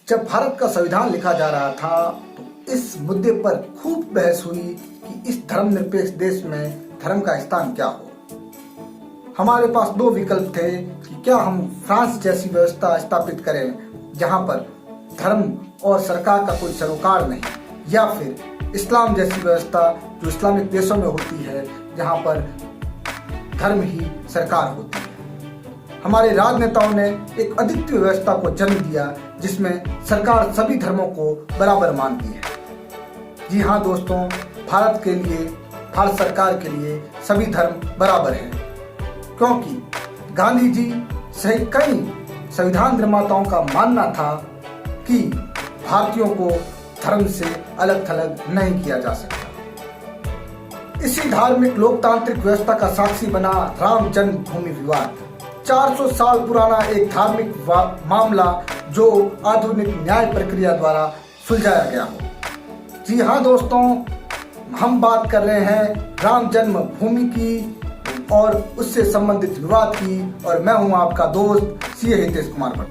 जब भारत का संविधान लिखा जा रहा था तो इस मुद्दे पर खूब बहस हुई कि इस धर्मनिरपेक्ष देश में धर्म का स्थान क्या हो। हमारे पास दो विकल्प थे कि क्या हम फ्रांस जैसी व्यवस्था स्थापित करें जहां पर धर्म और सरकार का कोई सरोकार नहीं, या फिर इस्लाम जैसी व्यवस्था जो इस्लामिक देशों में होती है जहां पर धर्म ही सरकार होती है। हमारे राजनेताओं ने एक अद्वितीय व्यवस्था को जन्म दिया जिसमें सरकार सभी धर्मों को बराबर मानती है। जी हाँ दोस्तों, भारत के लिए, भारत सरकार के लिए सभी धर्म बराबर हैं, क्योंकि गांधी जी सहित कई संविधान निर्माताओं का मानना था कि भारतीयों को धर्म से अलग थलग नहीं किया जा सकता। इसी धार्मिक लोकतांत्रिक व्यवस्था का साक्षी बना राम जन्मभूमि विवाद, 400 साल पुराना एक धार्मिक मामला जो आधुनिक न्याय प्रक्रिया द्वारा सुलझाया गया हो। जी हाँ दोस्तों, हम बात कर रहे हैं राम जन्मभूमि की और उससे संबंधित विवाद की, और मैं हूं आपका दोस्त सीए हितेश कुमार भट्ट।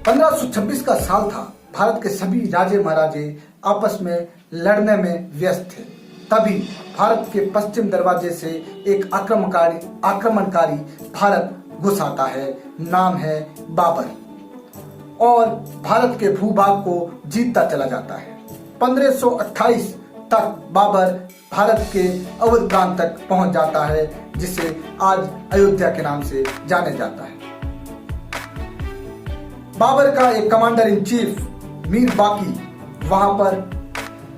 1526 का साल था। भारत के सभी राजे महाराजे आपस में लड़ने में व्यस्त थे। तभी भारत के पश्चिम दरवाजे से एक आक्रमणकारी भारत घुस आता है। नाम है बाबर, और भारत के भूभाग को जीतता चला जाता है। 1528 तक बाबर भारत के अवध प्रांत तक पहुंच जाता है, जिसे आज अयोध्या के नाम से जाने जाता है। बाबर का एक कमांडर इन चीफ मीर बाकी वहां पर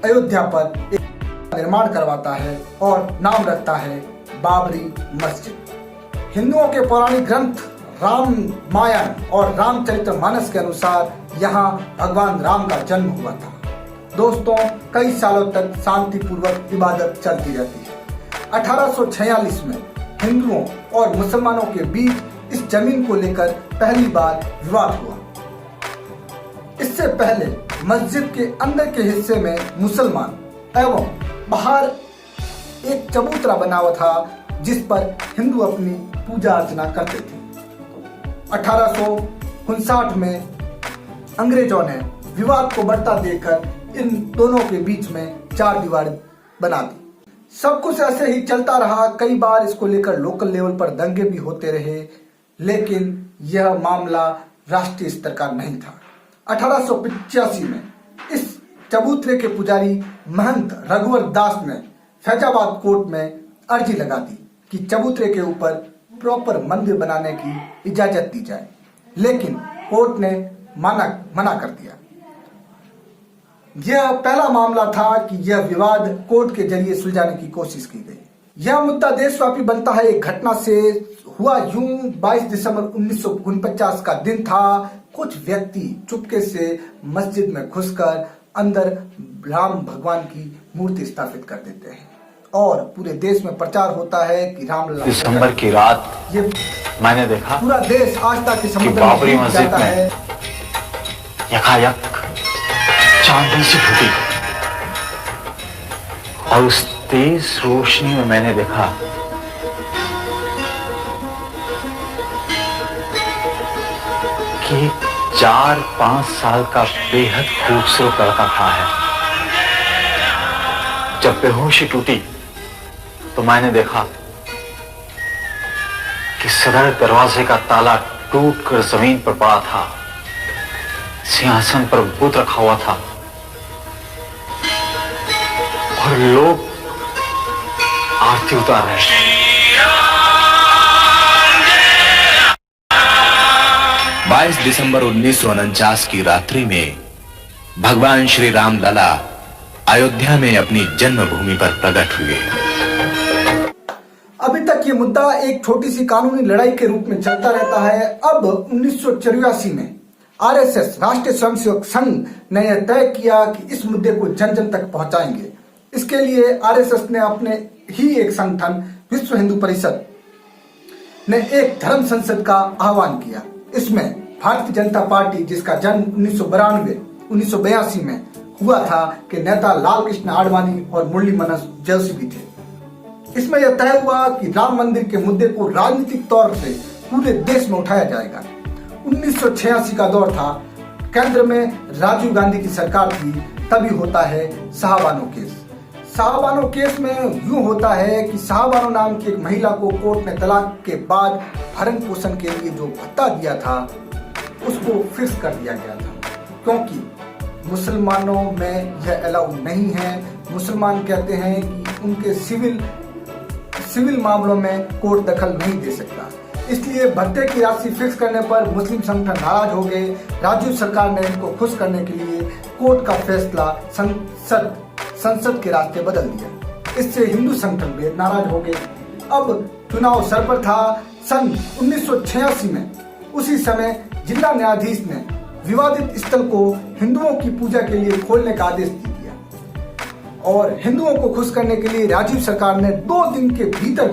अयोध्या पर एक निर्माण करवाता है और नाम रखता है बाबरी मस्जिद। हिंदुओं के पौराणिक ग्रंथ रामायण और रामचरितमानस के अनुसार यहाँ भगवान राम का जन्म हुआ था। दोस्तों, कई सालों तक शांतिपूर्वक इबादत चलती रहती है। 1846 में हिंदुओं और मुसलमानों के बीच इस जमीन को लेकर पहली बार विवाद हुआ। इससे पहले मस्जिद के अंदर के हिस्से में मुसलमान एवं बाहर एक चबूतरा बना हुआ था जिस पर हिंदू अपनी पूजा अर्चना करते थे। 1859 में अंग्रेजों ने विवाद को बढ़ता देखकर इन दोनों के बीच में चार दीवार बना दी। सब कुछ ऐसे ही चलता रहा। कई बार इसको लेकर लोकल लेवल पर दंगे भी होते रहे, लेकिन यह मामला राष्ट्रीय स्तर का नहीं था। 1885 में इस चबूतरे के पुजारी महंत रघुवर दास ने फैजाबाद कोर्ट में अर्जी लगा दी कि चबूतरे के ऊपर प्रॉपर मंदिर बनाने की इजाजत दी जाए, लेकिन कोर्ट ने मना कर दिया। यह पहला मामला था कि यह विवाद कोर्ट के जरिए सुलझाने की कोशिश की गई। यह मुद्दा देशव्यापी बनता है। एक घटना से हुआ यूं, 22 दिसंबर 1949 का दिन था। कुछ व्यक्ति चुपके से मस्जिद में घुसकर अंदर राम भगवान की मूर्ति स्थापित कर देते हैं और पूरे देश में प्रचार होता है कि रामलला। दिसंबर की रात ये मैंने देखा पूरा देश आस्था के समुद्र में बाबरी मस्जिद में यकायक चांदनी सी फूटी, और उस तेज रोशनी में मैंने देखा कि 4-5 साल का बेहद खूबसूरत लड़का खड़ा है। जब बेहोशी टूटी तो मैंने देखा कि सदर दरवाजे का ताला टूटकर जमीन पर पड़ा था। सिंहासन पर बुत रखा हुआ था और लोग आरती उतार रहे थे। 22 दिसंबर 1949 की रात्रि में भगवान श्री राम लला अयोध्या में अपनी जन्मभूमि पर प्रकट हुए। अभी तक ये मुद्दा एक छोटी सी कानूनी लड़ाई के रूप में चलता रहता है। अब 1984 में आरएसएस, राष्ट्रीय स्वयंसेवक संघ, ने यह तय किया कि इस मुद्दे को जन जन तक पहुंचाएंगे। इसके लिए आरएसएस ने अपने ही एक संगठन विश्व हिंदू परिषद ने एक धर्म संसद का आह्वान किया। इसमें भारतीय जनता पार्टी, जिसका जन्म 1982 में हुआ था, के नेता लाल कृष्ण आडवाणी और मुरली मनोहर जोशी भी थे। इसमें यह तय हुआ कि राम मंदिर के मुद्दे को राजनीतिक तौर से पूरे देश में उठाया जाएगा। 1986 का दौर था। केंद्र में राजीव गांधी की सरकार थी तभी होता है शाहबानो केस। शाहबानो केस में यूं होता है कि शाहबानो नाम की एक महिला को कोर्ट ने तलाक के बाद भरण पोषण के लिए जो भत्ता दिया था उसको फिक्स कर दिया गया था, क्योंकि मुसलमानों में यह अलाउ नहीं है। मुसलमान कहते हैं कि उनके सिविल मामलों में कोर्ट दखल नहीं दे सकता, इसलिए भत्ते की राशि फिक्स करने पर मुस्लिम संगठन नाराज हो गए। राजीव सरकार ने इनको खुश करने के लिए कोर्ट का फैसला संसद के रास्ते बदल दिया। इससे हिंदू संगठन भी नाराज हो गए। अब चुनाव सर पर था। सन 1986 में उसी समय जिला न्यायाधीश ने विवादित स्थल को हिंदुओं की पूजा के लिए खोलने का आदेश दे दिया और हिंदुओं को खुश करने के लिए राजीव सरकार ने 2 दिन के भीतर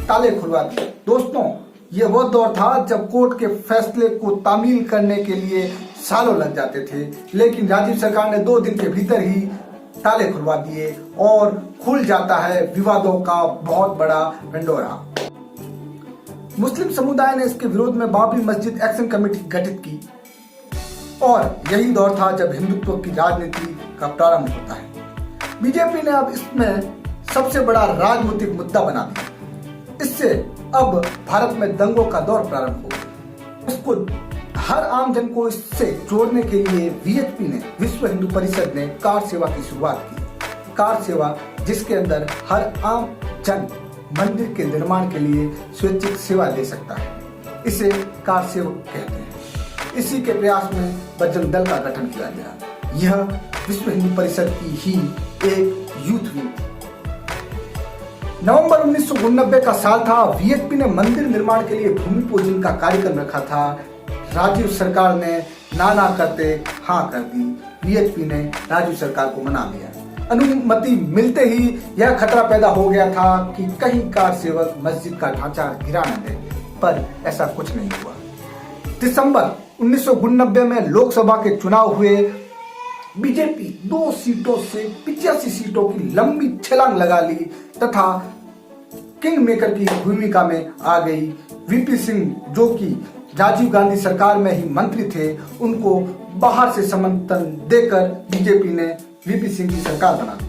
ताले खुलवा दिए। दोस्तों, ये वो दौर था जब कोर्ट के फैसले को तामील करने के लिए सालों लग जाते थे, लेकिन राजीव सरकार ने 2 दिन के भीतर ही ताले खुलवा दिए और खुल जाता है विवादों का बहुत बड़ा ढिंढोरा। मुस्लिम समुदाय ने इसके विरोध में बाबरी मस्जिद एक्शन कमेटी गठित की और यही दौर था जब हिंदुत्व की राजनीति का प्रारंभ होता है। बीजेपी ने अब इसमें सबसे बड़ा राजनीतिक मुद्दा बना दिया। इससे अब भारत में दंगों का दौर प्रारंभ हो गया। इसको हर आम जन को इससे जोड़ने के लिए वीएचपी ने, विश्व हिंदू परिषद ने कार सेवा की शुरुआत की। कार सेवा जिसके अंदर हर आम जन मंदिर के निर्माण के लिए स्वैच्छिक सेवा दे सकता है, इसे कार सेवक कहते हैं। इसी के प्रयास में बजरंग दल का गठन किया गया। यह विश्व हिंदू परिषद की ही एक यूथ विंग थी। नवंबर 1989 का साल था। वीएचपी ने मंदिर निर्माण के लिए भूमि पूजन का कार्यक्रम रखा था। राजीव सरकार ने ना करते हाँ कर दी। वीएचपी ने राजीव सरकार को मना लिया। अनुमति मिलते ही यह खतरा पैदा हो गया था कि कहीं कार सेवक मस्जिद का ढांचा गिरा न दे, पर ऐसा कुछ नहीं हुआ। दिसंबर 1989 में लोकसभा के चुनाव हुए। बीजेपी 2 सीटों से 85 सीटों की लंबी छलांग लगा ली तथा किंग मेकर की भूमिका में आ गई। वीपी सिंह, जो कि राजीव गांधी सरकार में ही मंत्री थे, उनको बाहर से समर्थन देकर बीजेपी ने वीपी सिंह की सरकार बना दी।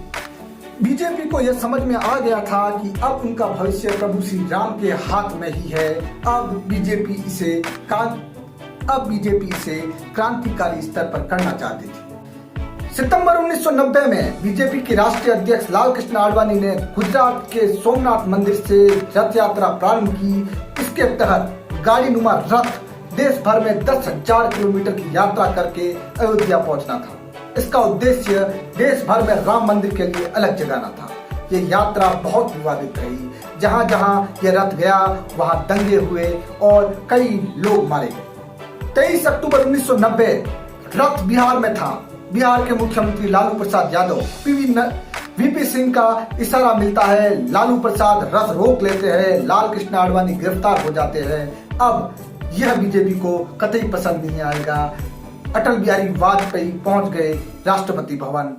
बीजेपी को यह समझ में आ गया था कि अब उनका भविष्य प्रभु श्री राम के हाथ में ही है। अब बीजेपी इसे क्रांतिकारी स्तर पर करना चाहती थी। सितंबर 1990 में बीजेपी के राष्ट्रीय अध्यक्ष लाल कृष्ण आडवाणी ने गुजरात के सोमनाथ मंदिर से रथ यात्रा प्रारंभ की। इसके तहत गाड़ी नुमा रथ देश भर में 10,000 किलोमीटर की यात्रा करके अयोध्या पहुंचना था। इसका उद्देश्य देश भर में राम मंदिर के लिए अलग जगाना था। ये यात्रा बहुत विवादित रही। जहां जहां ये रथ गया वहां दंगे हुए और कई लोग मारे गए। 23 अक्टूबर 1990 रथ बिहार में था। बिहार के मुख्यमंत्री लालू प्रसाद यादव, वीपी सिंह का इशारा मिलता है। लालू प्रसाद रथ रोक लेते हैं। लाल कृष्ण आडवाणी गिरफ्तार हो जाते हैं। अब यह बीजेपी को कतई पसंद नहीं आएगा। अटल बिहारी वाजपेयी पहुंच गए राष्ट्रपति भवन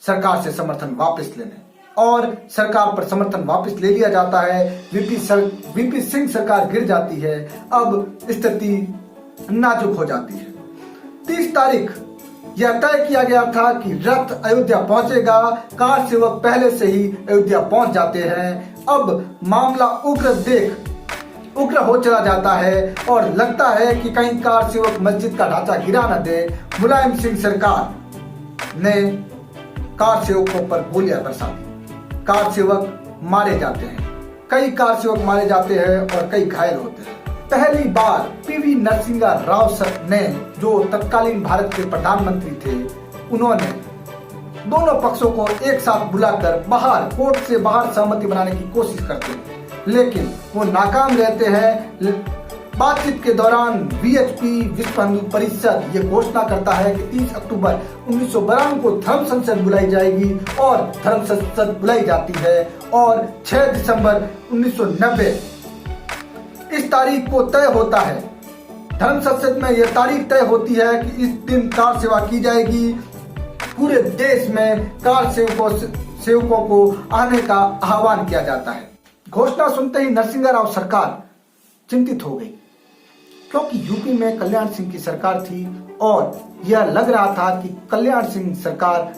सरकार से समर्थन वापस लेने, और सरकार पर समर्थन वापस ले लिया जाता है। वीपी सिंह सरकार गिर जाती है। अब स्थिति नाजुक हो जाती है। 30 तारीख यह तय किया गया था कि रथ अयोध्या पहुंचेगा। कार सेवक पहले से ही अयोध्या पहुंच जाते हैं। अब मामला उग्र हो चला जाता है और लगता है कि कहीं कार सेवक मस्जिद का ढांचा गिरा न दे। मुलायम सिंह सरकार ने कार सेवकों पर गोलियां बरसा दी। कार सेवक मारे जाते हैं। कई कार सेवक मारे जाते हैं और कई घायल होते हैं। पहली बार पीवी नरसिंहा राव ने, जो तत्कालीन भारत के प्रधानमंत्री थे, उन्होंने दोनों पक्षों को एक साथ बुलाकर कोर्ट से बाहर सहमति बनाने की कोशिश करते हैं, लेकिन वो नाकाम रहते हैं। बातचीत के दौरान वीएचपी, विश्व हिंदू परिषद ये घोषणा करता है कि 30 अक्टूबर 1992 को धर्म संसद बुलाई जाएगी और धर्म संसद बुलाई जाती है। और 6 दिसंबर 1990 इस तारीख को तय होता है। धर्म संसद में यह तारीख तय होती है कि इस दिन कार सेवा की जाएगी। पूरे देश में कार सेवकों को आने का आह्वान किया जाता है। घोषणा सुनते ही नरसिंहा राव सरकार चिंतित हो गई, क्योंकि यूपी में कल्याण सिंह की सरकार थी और यह लग रहा था कि कल्याण सिंह सरकार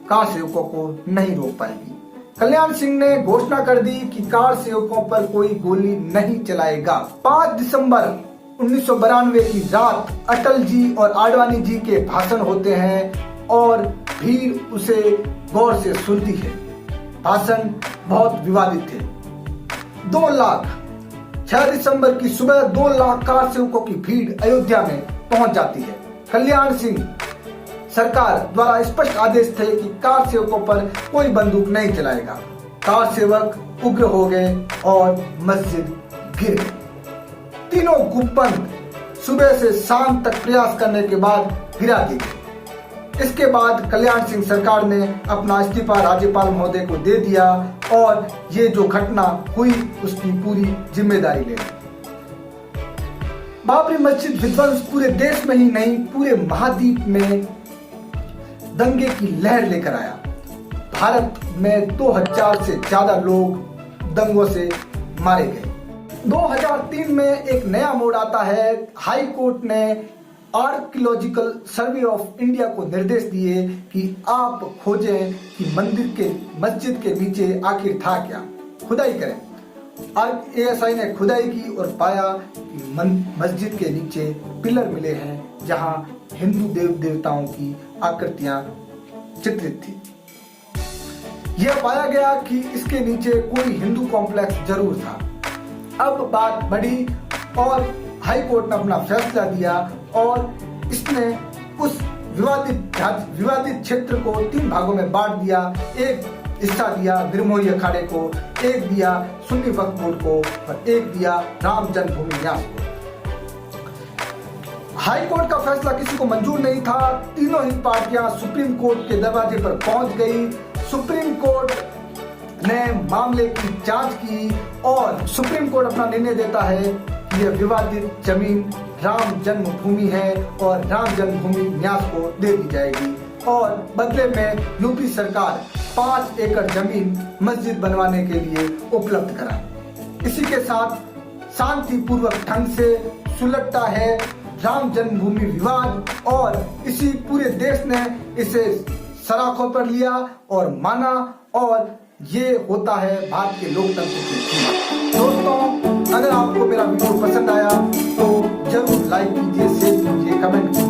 कार सेवकों को नहीं रोक पाएगी। कल्याण सिंह ने घोषणा कर दी कि कार सेवकों पर कोई गोली नहीं चलाएगा। 5 दिसंबर 1992 की रात अटल जी और आडवाणी जी के भाषण होते हैं और भीड़ उसे गौर से सुनती है। भाषण बहुत विवादित थे। 2 लाख 6 दिसंबर की सुबह 2 लाख कार सेवकों की भीड़ अयोध्या में पहुंच जाती है। कल्याण सिंह सरकार द्वारा स्पष्ट आदेश थे कि कार सेवकों पर कोई बंदूक नहीं चलाएगा। कार सेवक उग्र हो गए और मस्जिद गिर गई। तीनों गुंबद सुबह से शाम तक प्रयास करने के बाद गिरा दी गई। इसके बाद कल्याण सिंह सरकार ने अपना इस्तीफा राज्यपाल महोदय को दे दिया और ये जो घटना हुई उसकी पूरी जिम्मेदारी ले ली। बाबरी मस्जिद विध्वंस पूरे देश में ही नहीं पूरे महाद्वीप में दंगे की लहर लेकर आया। भारत में 2000 से ज्यादा लोग दंगों से मारे गए। 2003 में एक नया मोड़ आता है। हाई कोर्ट ने आर्कियोलॉजिकल सर्वे ऑफ इंडिया को निर्देश दिए कि आप खोजें कि मस्जिद के नीचे आखिर था क्या, खुदाई करें। ASI ने खुदाई की और पाया कि मस्जिद के नीचे पिलर मिले हैं जहां हिंदू देव देवताओं की आकृतियां चित्रित थी। यह पाया गया कि इसके नीचे कोई हिंदू कॉम्प्लेक्स जरूर था। अब बात बढ़ी और हाई कोर्ट ने अपना फैसला दिया और इसने उस विवादित क्षेत्र को 3 भागों में बांट दिया। एक हिस्सा दिया निर्मोही अखाड़े को, एक दिया सुन्नी वक्फ बोर्ड को और एक दिया राम जन्मभूमि न्यास को। हाई कोर्ट का फैसला किसी को मंजूर नहीं था। तीनों ही पार्टियां सुप्रीम कोर्ट के दरवाजे पर पहुंच गई। सुप्रीम कोर्ट ने मामले की जांच की और सुप्रीम कोर्ट अपना निर्णय देता है कि यह विवादित जमीन राम जन्मभूमि है और राम जन्मभूमि न्यास को दे दी जाएगी और बदले में यूपी सरकार 5 एकड़ जमीन मस्जिद बनवाने के लिए उपलब्ध कराए। इसी के साथ शांतिपूर्वक ढंग से सुलझता है राम जन्मभूमि विवाद और इसी पूरे देश ने इसे सराखों पर लिया और माना और ये होता है भारत के लोकतंत्र की कीमत। दोस्तों, अगर आपको मेरा वीडियो पसंद आया तो जरूर लाइक कीजिए, शेयर कीजिए, कमेंट कीजिए।